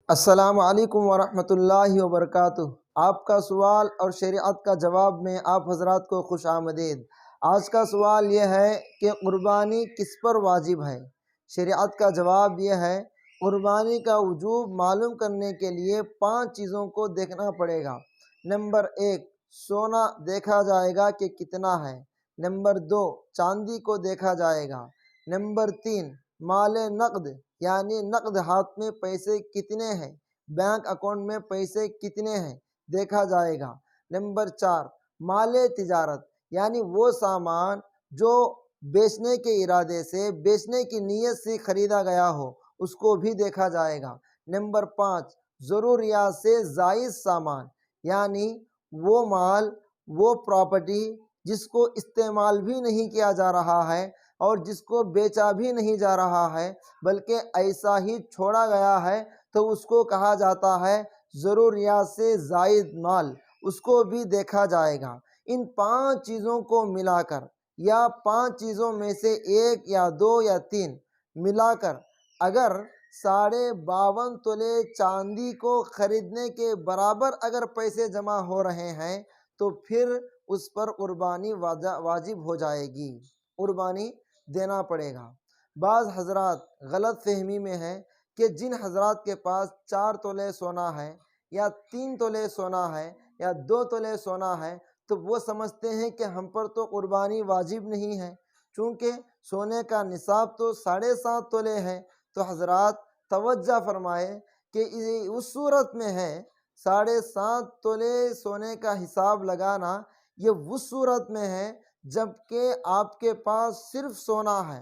السلام علیکم ورحمۃ اللہ وبرکاتہ۔ آپ کا سوال اور شریعت کا جواب میں آپ حضرات کو خوش آمدید۔ آج کا سوال یہ ہے کہ قربانی کس پر واجب ہے؟ شریعت کا جواب یہ ہے، قربانی کا وجوب معلوم کرنے کے لیے 5 چیزوں کو دیکھنا پڑے گا۔ نمبر 1، سونا دیکھا جائے گا کہ کتنا ہے۔ نمبر 2، چاندی کو دیکھا جائے گا۔ نمبر 3، مال نقد یعنی نقد ہاتھ میں پیسے کتنے ہیں، بینک اکاؤنٹ میں پیسے کتنے ہیں دیکھا جائے گا۔ نمبر 4، مال تجارت یعنی وہ سامان جو بیچنے کے ارادے سے، بیچنے کی نیت سے خریدا گیا ہو، اس کو بھی دیکھا جائے گا۔ نمبر 5، ضروریات سے زائد سامان یعنی وہ مال، وہ پراپرٹی جس کو استعمال بھی نہیں کیا جا رہا ہے اور جس کو بیچا بھی نہیں جا رہا ہے بلکہ ایسا ہی چھوڑا گیا ہے، تو اس کو کہا جاتا ہے ضروریات سے زائد مال، اس کو بھی دیکھا جائے گا۔ ان 5 چیزوں کو ملا کر یا 5 چیزوں میں سے 1 یا 2 یا 3 ملا کر اگر 52.5 تولے چاندی کو خریدنے کے برابر اگر پیسے جمع ہو رہے ہیں تو پھر اس پر قربانی واجب ہو جائے گی، قربانی دینا پڑے گا۔ بعض حضرات غلط فہمی میں ہیں کہ جن حضرات کے پاس 4 تولے سونا ہے یا 3 تولے سونا ہے یا 2 تولے سونا ہے تو وہ سمجھتے ہیں کہ ہم پر تو قربانی واجب نہیں ہے، چونکہ سونے کا نصاب تو 7.5 تولے ہے۔ تو حضرات توجہ فرمائے کہ اس صورت میں ہے 7.5 تولے سونے کا حساب لگانا، یہ اس صورت میں ہے جب کہ آپ کے پاس صرف سونا ہے،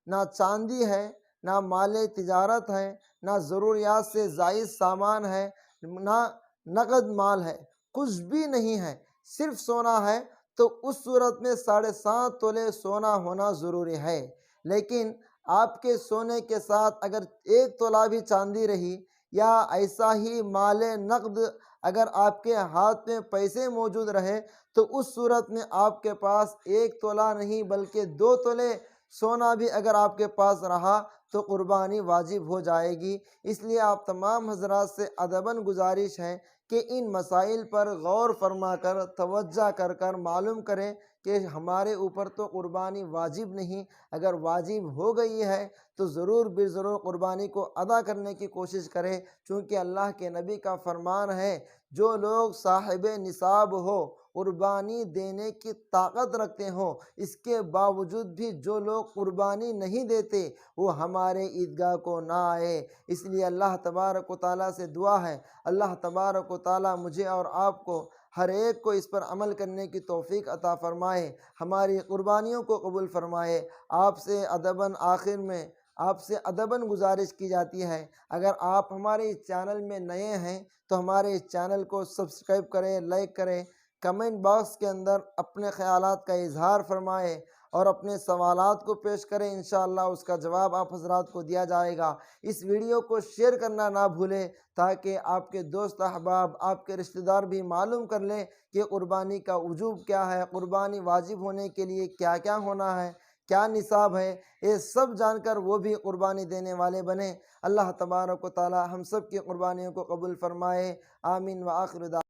نہ چاندی ہے، نہ مال تجارت ہے، نہ ضروریات سے زائد سامان ہے، نہ نقد مال ہے، کچھ بھی نہیں ہے، صرف سونا ہے، تو اس صورت میں 7.5 تولے سونا ہونا ضروری ہے۔ لیکن آپ کے سونے کے ساتھ اگر 1 تولہ بھی چاندی رہی یا ایسا ہی مال نقد اگر آپ کے ہاتھ میں پیسے موجود رہے تو اس صورت میں آپ کے پاس 1 تولہ نہیں بلکہ 2 تولے سونا بھی اگر آپ کے پاس رہا تو قربانی واجب ہو جائے گی۔ اس لیے آپ تمام حضرات سے ادباً گزارش ہے کہ ان مسائل پر غور فرما کر توجہ کر معلوم کریں کہ ہمارے اوپر تو قربانی واجب نہیں، اگر واجب ہو گئی ہے تو ضرور بضرور قربانی کو ادا کرنے کی کوشش کریں، چونکہ اللہ کے نبی کا فرمان ہے جو لوگ صاحب نصاب ہو، قربانی دینے کی طاقت رکھتے ہوں، اس کے باوجود بھی جو لوگ قربانی نہیں دیتے وہ ہمارے عیدگاہ کو نہ آئے۔ اس لیے اللہ تبارک و تعالیٰ سے دعا ہے، اللہ تبارک و تعالیٰ مجھے اور آپ کو ہر ایک کو اس پر عمل کرنے کی توفیق عطا فرمائے، ہماری قربانیوں کو قبول فرمائے۔ آپ سے ادباً آخر میں آپ سے ادباً گزارش کی جاتی ہے، اگر آپ ہمارے اس چینل میں نئے ہیں تو ہمارے اس چینل کو سبسکرائب کریں، لائک کریں، کمنٹ باکس کے اندر اپنے خیالات کا اظہار فرمائیں اور اپنے سوالات کو پیش کریں، انشاءاللہ اس کا جواب آپ حضرات کو دیا جائے گا۔ اس ویڈیو کو شیئر کرنا نہ بھولیں تاکہ آپ کے دوست احباب، آپ کے رشتہ دار بھی معلوم کر لیں کہ قربانی کا وجوب کیا ہے، قربانی واجب ہونے کے لیے کیا کیا ہونا ہے، کیا نصاب ہے، یہ سب جان کر وہ بھی قربانی دینے والے بنیں۔ اللہ تبارک و تعالی ہم سب کی قربانیوں کو قبول فرمائے، آمین۔ وآخر دعوانا